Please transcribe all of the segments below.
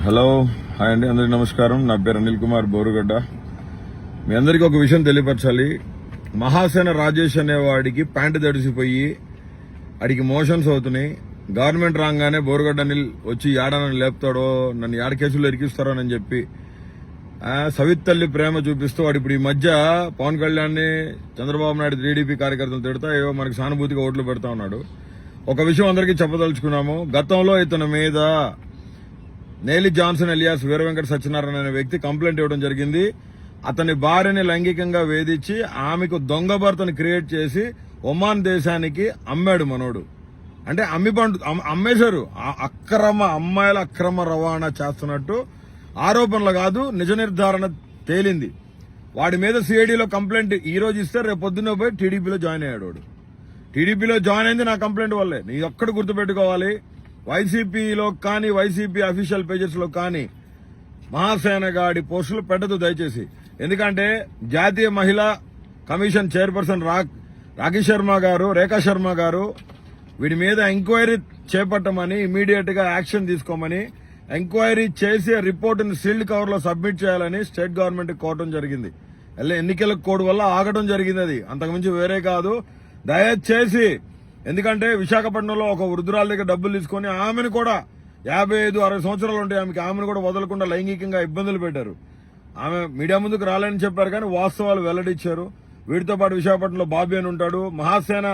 Hello hi అండి, అందరికీ నమస్కారం. నా పేరు అనిల్ కుమార్ బోరుగడ్డ. మీ అందరికీ ఒక విషయం తెలియపరచాలి. మహాసేన రాజేష్ అనేవాడికి ప్యాంటు తడిసిపోయి అడిగి మోషన్స్ అవుతున్నాయి. గవర్నమెంట్ రాగానే బోరుగడ్డ అనిల్ వచ్చి ఏడనని లేపుతాడో, నన్ను ఏడ కేసులు ఇరికిస్తారో అని చెప్పి సవితల్లి ప్రేమ చూపిస్తూ వాడు ఇప్పుడు ఈ మధ్య పవన్ కళ్యాణ్ ని, చంద్రబాబు నాయుడు టీడీపీ కార్యకర్తలు తిడతా ఏవో మనకి సానుభూతిగా ఓట్లు పెడతా ఉన్నాడు. ఒక విషయం అందరికీ చెప్పదలుచుకున్నాము. గతంలో ఇతని మీద నేలి జాన్సన్ ఎలియాస్ వీర వెంకట సత్యనారాయణ అనే వ్యక్తి కంప్లైంట్ ఇవ్వడం జరిగింది. అతని భార్యని లైంగికంగా వేధించి ఆమెకు దొంగ భర్తను క్రియేట్ చేసి ఒమాన్ దేశానికి అమ్మాడు మనోడు. అంటే అమ్మేశారు. అమ్మాయిల అక్రమ రవాణా చేస్తున్నట్టు ఆరోపణలు కాదు, నిజ నిర్ధారణ తేలింది. వాడి మీద సిఐడిలో కంప్లైంట్ ఈ రోజు ఇస్తే రేపు పొద్దున్న పోయి టీడీపీలో జాయిన్ అయ్యాడు. వాడు టీడీపీలో జాయిన్ అయింది నా కంప్లైంట్ వల్లే. నీ ఒక్కడు గుర్తుపెట్టుకోవాలి. వైసీపీలో కానీ, వైసీపీ అఫీషియల్ పేజెస్ లో కానీ మహాసేన గాడి పోస్టులు పెట్టదు దయచేసి. ఎందుకంటే జాతీయ మహిళా కమిషన్ చైర్పర్సన్ రేఖా శర్మ గారు వీడి మీద ఎంక్వైరీ చేపట్టమని, ఇమీడియట్ గా యాక్షన్ తీసుకోమని, ఎంక్వైరీ చేసి రిపోర్టును సీల్డ్ కవర్ లో సబ్మిట్ చేయాలని స్టేట్ గవర్నమెంట్ కోరటం జరిగింది. ఎన్నికల కోడ్ వల్ల ఆగడం జరిగింది. అది అంతకుమించి వేరే కాదు. దయచేసి, ఎందుకంటే విశాఖపట్నంలో ఒక వృద్ధురాల దగ్గర డబ్బులు తీసుకుని ఆమెను కూడా 55-60 సంవత్సరాలు ఉంటాయి ఆమెను కూడా వదలకుండా లైంగికంగా ఇబ్బందులు పెట్టారు. ఆమె మీడియా ముందుకు రాలేని చెప్పారు కానీ వాస్తవాలు వెల్లడించారు. వీటితో పాటు విశాఖపట్నంలో బాబీ అని ఉంటాడు. మహాసేన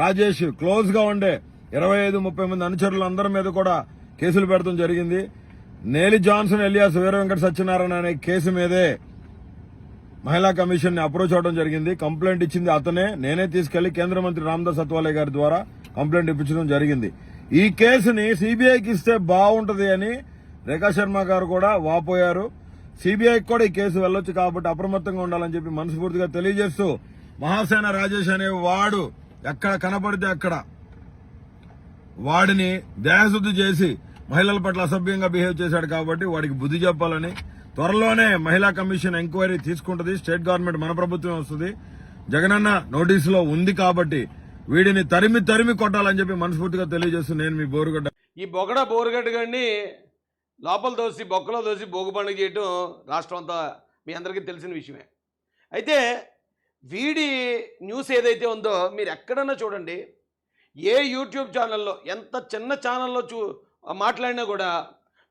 రాజేష్ క్లోజ్ గా ఉండే 25-30 మంది అనుచరులు అందరి మీద కూడా కేసులు పెడతాం జరిగింది. నేలి జాన్సన్ ఎలియాస్ వీర వెంకట సత్యనారాయణ అనే కేసు మీదే మహిళా కమిషన్ ని అప్రోచ్ అవడం జరిగింది. కంప్లైంట్ ఇచ్చింది అతనే. నేనే తీసుకెళ్లి కేంద్ర మంత్రి రామదాస్ అత్వాలే గారి ద్వారా కంప్లైంట్ ఇప్పించడం జరిగింది. ఈ కేసుని సిబిఐకి ఇస్తే బాగుంటది అని రేఖా శర్మ గారు కూడా వాపోయారు. సిబిఐకి కూడా ఈ కేసు వెళ్లొచ్చు కాబట్టి అప్రమత్తంగా ఉండాలని చెప్పి మనస్ఫూర్తిగా తెలియజేస్తూ, మహాసేన రాజేష్ అనే వాడు ఎక్కడ కనపడితే అక్కడ వాడిని దేహశుద్ధి చేసి మహిళల పట్ల అసభ్యంగా బిహేవ్ చేశాడు కాబట్టి వాడికి బుద్ధి చెప్పాలని, త్వరలోనే మహిళా కమిషన్ ఎంక్వైరీ తీసుకుంటది. స్టేట్ గవర్నమెంట్ మన ప్రభుత్వం వస్తుంది. జగనన్న నోటీసులో ఉంది కాబట్టి వీడిని తరిమి కొట్టాలని చెప్పి మనస్ఫూర్తిగా తెలియజేస్తూ నేను మీ బోరుగడ్డ. ఈ బోరుగడ్డ గారిని లోపల దోసి బొక్కలో దోసి భోగి పండుగ చేయటం రాష్ట్రం అంతా మీ అందరికీ తెలిసిన విషయమే. అయితే వీడి న్యూస్ ఏదైతే ఉందో మీరు ఎక్కడన్నా చూడండి, ఏ యూట్యూబ్ ఛానల్లో, ఎంత చిన్న ఛానల్లో మాట్లాడినా కూడా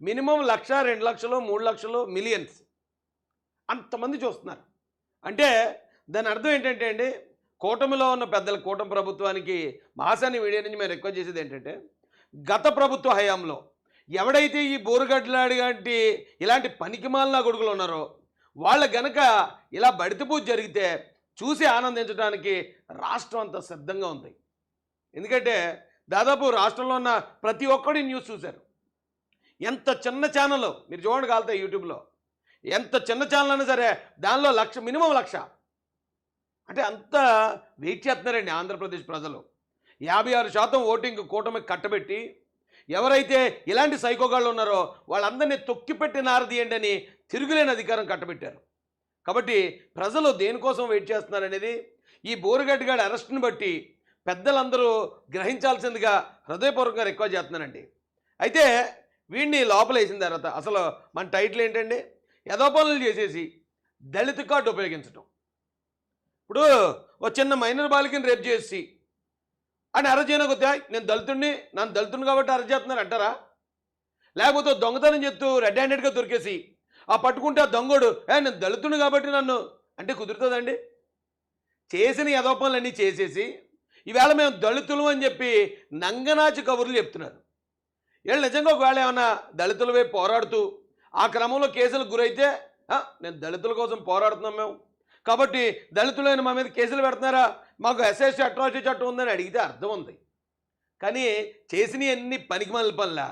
మినిమం 1,00,000, 2,00,000, 3,00,000 మిలియన్స్ అంతమంది చూస్తున్నారు. అంటే దాని అర్థం ఏంటంటే అండి, కూటమిలో ఉన్న పెద్దల కూటమి ప్రభుత్వానికి మహాసేన మీడియా నుంచి మేము రిక్వెస్ట్ చేసేది ఏంటంటే, గత ప్రభుత్వ హయాంలో ఎవడైతే ఈ బోరుగడ్డలాడి లాంటి ఇలాంటి పనికిమాలిన కొడుకులు ఉన్నారో వాళ్ళ గనక ఇలా బడిత పూజ జరిగితే చూసి ఆనందించడానికి రాష్ట్రం అంతా సిద్ధంగా ఉంది. ఎందుకంటే దాదాపు రాష్ట్రంలో ఉన్న ప్రతి ఒక్కడి న్యూస్ చూశారు. ఎంత చిన్న ఛానల్ మీరు చూడండి కాలుతాయి యూట్యూబ్లో, ఎంత చిన్న ఛానల్ అయినా సరే దానిలో మినిమం 1,00,000 అంటే అంత వెయిట్ చేస్తున్నారండి ఆంధ్రప్రదేశ్ ప్రజలు. 56% ఓటింగ్ కూటమికి కట్టబెట్టి ఎవరైతే ఇలాంటి సైకోగాళ్ళు ఉన్నారో వాళ్ళందరినీ తొక్కిపెట్టి నారదీయండి అని తిరుగులేని అధికారం కట్టబెట్టారు. కాబట్టి ప్రజలు దేనికోసం వెయిట్ చేస్తున్నారనేది ఈ బోరుగడ్డగాడి అరెస్ట్ని బట్టి పెద్దలందరూ గ్రహించాల్సిందిగా హృదయపూర్వకంగా రిక్వెస్ట్ చేస్తున్నానండి. అయితే వీడిని లోపల వేసిన తర్వాత అసలు మన టైటిల్ ఏంటండి, ఏదో పనులు చేసేసి దళిత కార్డు ఉపయోగించడం. ఇప్పుడు ఓ చిన్న మైనర్ బాలికని రేపు చేసి అని అరెస్ట్ చేయకపోతే నేను నన్ను దళితుడిని కాబట్టి అరెస్ట్ చేస్తున్నారు అంటారా? లేకపోతే దొంగతనం చెప్తూ రెడ్ హ్యాండెడ్గా దొరికేసి ఆ పట్టుకుంటే ఆ దొంగోడు నేను దళితుడిని కాబట్టి నన్ను అంటే కుదురుతుందండి? చేసిన ఏదో పనులన్నీ చేసేసి ఈవేళ మేము దళితులు అని చెప్పి నంగనాచి కబుర్లు చెప్తున్నారు. వీళ్ళు నిజంగా ఒకవేళ ఏమన్నా దళితుల వైపు పోరాడుతూ ఆ క్రమంలో కేసులకు గురైతే నేను దళితుల కోసం పోరాడుతున్నాం మేము కాబట్టి దళితులైన మా మీద కేసులు పెడుతున్నారా, మాకు ఎస్ఎస్టీ అట్రాసిటీ చట్టం ఉందని అడిగితే అర్థం ఉంది. కానీ చేసిన అన్ని పనికిమాలిన పనులా,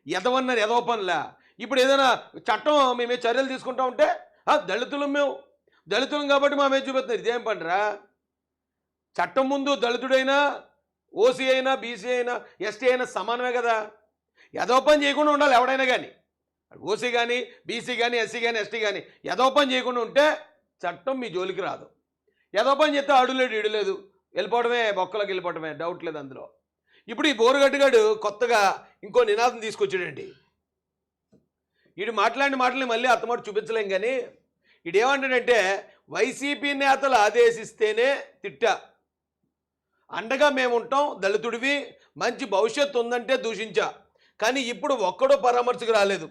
ఎదవ పనులా. ఇప్పుడు ఏదైనా చట్టం మేమే చర్యలు తీసుకుంటా ఉంటే దళితులం కాబట్టి మా మీద చూపెడుతున్నారు. ఇదేం పనిరా? చట్టం ముందు దళితుడైనా, ఓసీ అయినా, బీసీ అయినా, ఎస్టీ అయినా సమానమే కదా. ఏదో పని చేయకుండా ఉండాలి ఎవడైనా కానీ, ఓసీ కానీ, బీసీ కానీ, ఎస్సీ కానీ, ఎస్టీ కానీ. ఏదో పని చేయకుండా ఉంటే చట్టం మీ జోలికి రాదు. ఏదో పని చేస్తే అడులేదు ఇడలేదు వెళ్ళిపోవడమే, బొక్కలోకి వెళ్ళిపోవడమే, డౌట్ లేదు అందులో. ఇప్పుడు ఈ బోరుగడ్డగాడు కొత్తగా ఇంకో నినాదం తీసుకొచ్చాడండి. వీడు మాట్లాడిన మాటల్ని మళ్ళీ అత్తమాట చూపించలేం కానీ వీడేమంటాడంటే వైసీపీ నేతలు ఆదేశిస్తేనే తిట్టా, అండగా మేము ఉంటాం, దళితుడివి మంచి భవిష్యత్తు ఉందంటే దూషించా, కానీ ఇప్పుడు ఒక్కడో పరామర్శకు రాలేదు.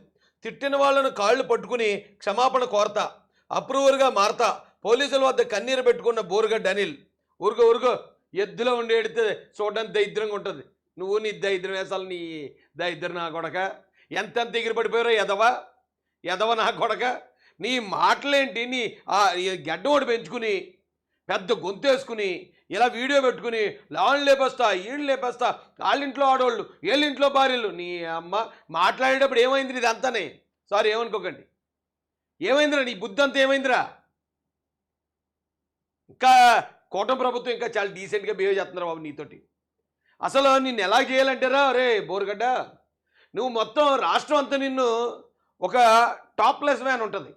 తిట్టిన వాళ్ళను కాళ్ళు పట్టుకుని క్షమాపణ కోరతా, అప్రూవర్గా మారతా, పోలీసుల వద్ద కన్నీరు పెట్టుకున్న బోరుగడ్డ అనిల్. ఊరుకో ఎద్దులో ఉండి ఎడితే చూడడానికి దరిద్రంగా ఉంటుంది. నువ్వు నీ దరిద్రం వేసాలు, నీ దరిద్రం నా కొడక, ఎంతెంత ఎగిరి పడిపోయారో ఎదవ నా కొడక. నీ మాటలేంటి, నీ గడ్డ ఒకటి పెంచుకుని పెద్ద గొంతేసుకుని ఇలా వీడియో పెట్టుకుని లాళ్ళు లేపేస్తా, ఈళ్ళు లేపేస్తా, వాళ్ళింట్లో ఆడవాళ్ళు, వీళ్ళింట్లో భార్యలు. నీ అమ్మ మాట్లాడేటప్పుడు ఏమైంది ఇది అంతానే? సారీ ఏమనుకోకండి, ఏమైందిరా నీ బుద్ధి అంతా ఏమైందిరా? ఇంకా కూటమి ప్రభుత్వం ఇంకా చాలా డీసెంట్గా బిహేవ్ చేస్తున్నారు బాబు నీతోటి. అసలు నిన్ను ఎలా చేయాలంటారా? అరే బోరుగడ్డ, నువ్వు మొత్తం రాష్ట్రం అంతా నిన్ను ఒక టాప్లెస్ వ్యాన్ ఉంటుంది,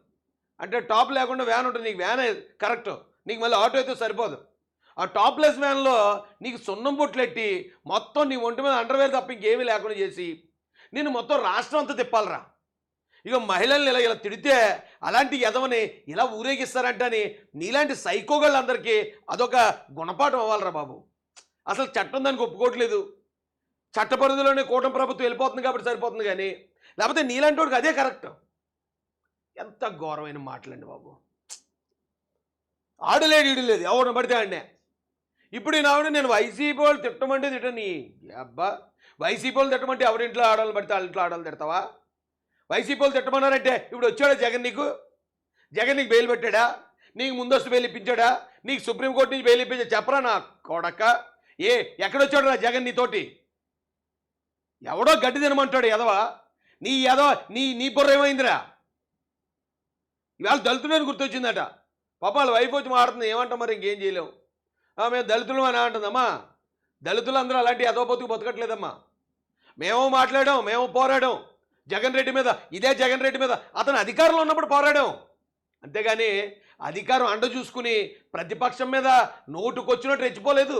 అంటే టాప్ లేకుండా వ్యాన్ ఉంటుంది, నీకు వ్యాన్ కరెక్ట్, నీకు మళ్ళీ ఆటో అయితే సరిపోదు. ఆ టాప్లెస్ వ్యాన్లో నీకు సున్నం బొట్లెట్టి మొత్తం నీ ఒంటి మీద అండర్వేర్ తప్ప ఇంకేమీ లేకుండా చేసి నేను మొత్తం రాష్ట్రం అంతా తిప్పాలరా. ఇక మహిళల్ని ఇలా తిడితే అలాంటి ఎదవని ఇలా ఊరేగిస్తారంటని నీలాంటి సైకోగాళ్ళందరికీ అదొక గుణపాఠం అవ్వాలరా బాబు. అసలు చట్టం దానికి ఒప్పుకోవట్లేదు, చట్ట పరిధిలోనే కూటమి ప్రభుత్వం వెళ్ళిపోతుంది కాబట్టి సరిపోతుంది, కానీ లేకపోతే నీలాంటి వాడికి అదే కరెక్ట్. ఎంత ఘోరమైన మాటలండి బాబు. ఆడలేడు ఈడలేదు, ఎవరిని పడితే ఆడినే. ఇప్పుడు ఈనాడు నేను వైసీపీ వాళ్ళు తిట్టమంటే తిట్టని అబ్బా, వైసీపీ వాళ్ళు తిట్టమంటే ఎవరింట్లో ఆడాలని పడితే వాళ్ళ ఇంట్లో ఆడాలని తిడతావా? వైసీపీ వాళ్ళు తిట్టమన్నారంటే ఇప్పుడు వచ్చాడా జగన్? జగన్ నీకు బెయిల్ పెట్టాడా? నీకు ముందస్తు బెయిల్ ఇప్పించాడా? నీకు సుప్రీంకోర్టు నుంచి బెయిల్ ఇప్పించా? చెప్పరా నా కొడక. ఎక్కడొచ్చాడు రా జగన్ నీతోటి? ఎవడో గడ్డి తినమంటాడు ఎదవా. నీ బుర్ర ఏమైందిరా? ఇవాళ దళితులని గుర్తొచ్చిందట. పాప వాళ్ళ వైపు వచ్చి మాడుతుంది, ఏమంటాం మరి ఇంకేం చేయలేము. మేము దళితులు అని అంటుందమ్మా. దళితులు అందరూ అలాంటి ఎదవ బతుకట్లేదమ్మా. మేము మాట్లాడాం, మేము పోరాడాం జగన్ రెడ్డి మీద, ఇదే జగన్ రెడ్డి మీద అతను అధికారంలో ఉన్నప్పుడు పోరాడాం. అంతేగాని అధికారం అండ చూసుకుని ప్రతిపక్షం మీద నోటుకొచ్చినట్టు రెచ్చిపోలేదు,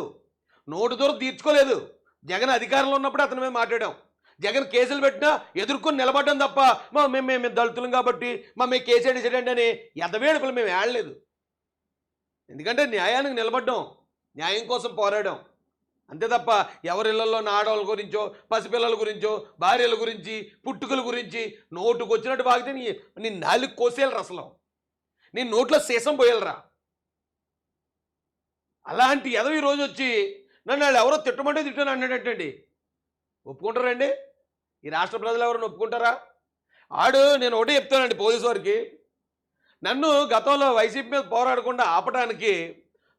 నోటు దూరం తీర్చుకోలేదు. జగన్ అధికారంలో ఉన్నప్పుడు అతని మీద మాట్లాడాం. జగన్ కేసులు పెట్టినా ఎదుర్కొని నిలబడ్డం తప్ప మేము దళితులం కాబట్టి మేము కేసు వేసేటండి అని ఎదవేడుకలు మేము ఏడలేదు. ఎందుకంటే న్యాయానికి నిలబడ్డాం, న్యాయం కోసం పోరాడాం అంతే తప్ప ఎవరిళ్లలో ఆడవాళ్ళ గురించో, పసిపిల్లల గురించో, భార్యల గురించి, పుట్టుకల గురించి నోటుకు వచ్చినట్టు బాగితే నీ నాలుగు కోసేయాలరా, అసలు నీ నోట్లో సీసం పోయాలరా. అలాంటి ఎదవ ఈరోజు వచ్చి నన్ను వాళ్ళు ఎవరో తిట్టమంటే తిట్టాను అన్నాడటండి. ఒప్పుకుంటారండి? ఈ రాష్ట్ర ప్రజలు ఎవరైనా ఒప్పుకుంటారా? నేను ఒకటే చెప్తానండి పోలీసు వారికి, నన్ను గతంలో వైసీపీ మీద పోరాడకుండా ఆపడానికి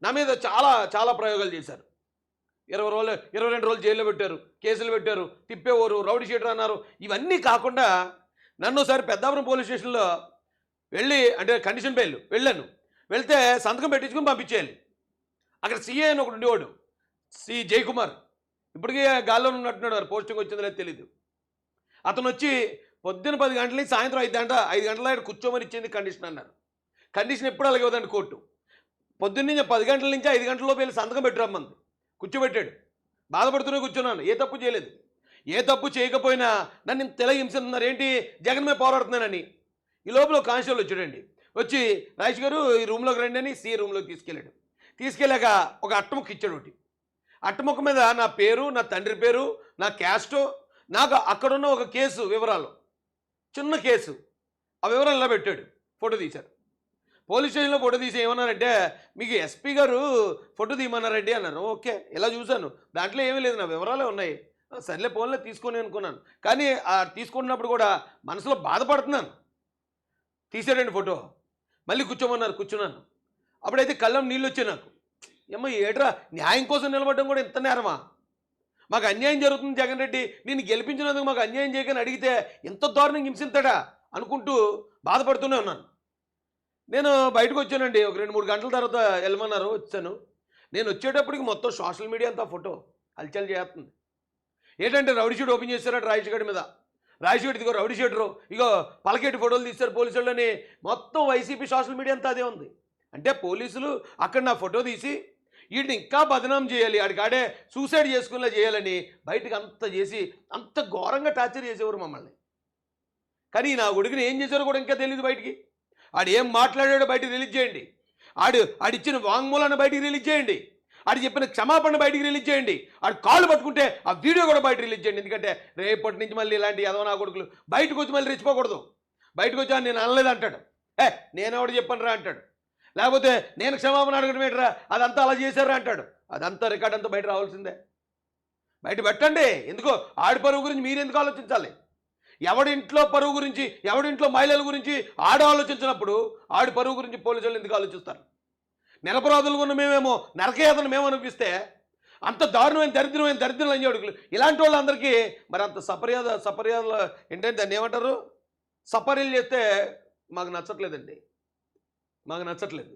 నా మీద చాలా చాలా ప్రయోగాలు చేశారు. 22 రోజులు జైల్లో పెట్టారు, కేసులు పెట్టారు, తిప్పేవారు, రౌడీ షీటర్ అన్నారు. ఇవన్నీ కాకుండా నన్ను ఒకసారి పెద్దాపురం పోలీస్ స్టేషన్లో అంటే కండిషన్ బెయిల్ వెళ్తే సంతకం పెట్టించుకుని పంపించేయాలి. అక్కడ సిఏ అని ఒకటి ఉండేవాడు, సి జయకుమార్, ఇప్పటికీ గాల్లో ఉన్నట్టున్నాడు, పోస్టింగ్ వచ్చిందో లేదో తెలీదు. అతను వచ్చి పొద్దున్న 10 గంటల నుంచి సాయంత్రం 5 గంటల దాకా కూర్చోమని ఇచ్చింది కండిషన్ అన్నారు. కండిషన్ ఎప్పుడు అలాగే ఇవ్వదండి కోర్టు. పొద్దున్న 10 గంటల నుంచి 5 గంటలలోపు వెళ్ళి సంతకం పెట్టిరమ్మంది, కూర్చోబెట్టాడు. బాధపడుతూనే కూర్చున్నాను, ఏ తప్పు చేయలేదు. ఏ తప్పు చేయకపోయినా నన్ను ఇంత తెల హింసిస్తున్నారు ఏంటి, జగన్ మీద పోరాడుతున్నానని. ఈ లోపల కానిస్టేబుల్ వచ్చాడండి, వచ్చి రాజేష్ గారు ఈ రూమ్లోకి రండి అని సి రూమ్లోకి తీసుకెళ్ళాడు. తీసుకెళ్ళాక ఒక అట్టముక్క ఇచ్చాడు. ఒకటి అట్టముక్క మీద నా పేరు, నా తండ్రి పేరు, నా క్యాస్టు, నాకు అక్కడున్న ఒక కేసు వివరాలు, చిన్న కేసు, ఆ వివరాలు ఇలా పెట్టాడు. ఫోటో తీశారు. పోలీస్ స్టేషన్లో ఫోటో తీసి ఏమన్నారంటే, మీకు ఎస్పీ గారు ఫోటో తీయమన్నారండి అన్నారు. ఓకే, ఇలా చూశాను, దాంట్లో ఏమీ లేదు, నా వివరాలే ఉన్నాయి. సర్లే ఫోన్లో తీసుకొని అనుకున్నాను. కానీ తీసుకున్నప్పుడు కూడా మనసులో బాధపడుతున్నాను. తీసాడండి ఫోటో, మళ్ళీ కూర్చోమన్నారు, కూర్చున్నాను. అప్పుడైతే కళ్ళం నీళ్ళు వచ్చాయి నాకు. ఏమో ఏట్రా, న్యాయం కోసం నిలబడడం కూడా ఇంత నేరమా? మాకు అన్యాయం జరుగుతుంది జగన్ రెడ్డి, నేను గెలిపించినందుకు మాకు అన్యాయం చేయకని అడిగితే ఎంత దారుణంగా హింసిస్తాడా అనుకుంటూ బాధపడుతూనే ఉన్నాను. నేను బయటకు వచ్చానండి, ఒక 2-3 గంటల తర్వాత వెళ్ళమన్నారు, వచ్చాను. నేను వచ్చేటప్పటికి మొత్తం సోషల్ మీడియా అంతా ఫోటో హల్చల్ చేస్తుంది. ఏంటంటే రౌడీ షీట్ ఓపెన్ చేశారట రాజేష్ గడి మీద. రాజేష్ గడి ఇదిగో రౌడీ షీటరు, ఇగో పలకేటి ఫోటోలు తీశారు పోలీసు వాళ్ళని, మొత్తం వైసీపీ సోషల్ మీడియా అంతా అదే ఉంది. అంటే పోలీసులు అక్కడ నా ఫోటో తీసి వీడిని ఇంకా బదనాం చేయాలి, ఆడికాడే సూసైడ్ చేసుకునేలా చేయాలని బయటకు అంత చేసి అంత ఘోరంగా టార్చర్ చేసేవారు మమ్మల్ని. కానీ నా కొడుకుని ఏం చేశారో కూడా ఇంకా తెలియదు బయటికి. ఆడు ఏం మాట్లాడాడో బయటికి రిలీజ్ చేయండి. ఆడిచ్చిన వాంగ్మూలాన్ని బయటికి రిలీజ్ చేయండి. ఆడు చెప్పిన క్షమాపణ బయటికి రిలీజ్ చేయండి. ఆడు కాళ్ళు పట్టుకుంటే ఆ వీడియో కూడా బయట రిలీజ్ చేయండి. ఎందుకంటే రేపటి నుంచి మళ్ళీ ఇలాంటి ఎదవ నా కొడుకులు బయటకు వచ్చి మళ్ళీ రెచ్చిపోకూడదు. బయటకు వచ్చి నేను అనలేదు అంటాడు, నేనెవడు చెప్పను రా అంటాడు. లేకపోతే నేను క్షమాపణ అడగడం ఏంటరా, అదంతా అలా చేశారా అంటాడు. అదంతా రికార్డ్ అంతా బయట రావాల్సిందే. బయట పెట్టండి. ఎందుకో ఆడి పరువు గురించి మీరు ఎందుకు ఆలోచించాలి? ఎవడింట్లో పరువు గురించి, ఎవడింట్లో మహిళల గురించి ఆడ ఆలోచించినప్పుడు ఆడి పరువు గురించి పోలీసులు ఎందుకు ఆలోచిస్తారు? నిరపరాధులు ఉన్న మేమేమో నరకయాతను మేము అనిపిస్తే అంత దారుణమైన దరిద్రం లంజోడుకులు ఇలాంటి వాళ్ళందరికీ మరి అంత సపర్యాలు ఏంటంటే దాన్ని ఏమంటారు, సపర్యలు చేస్తే మాకు నచ్చట్లేదండి. మాకు నచ్చట్లేదు.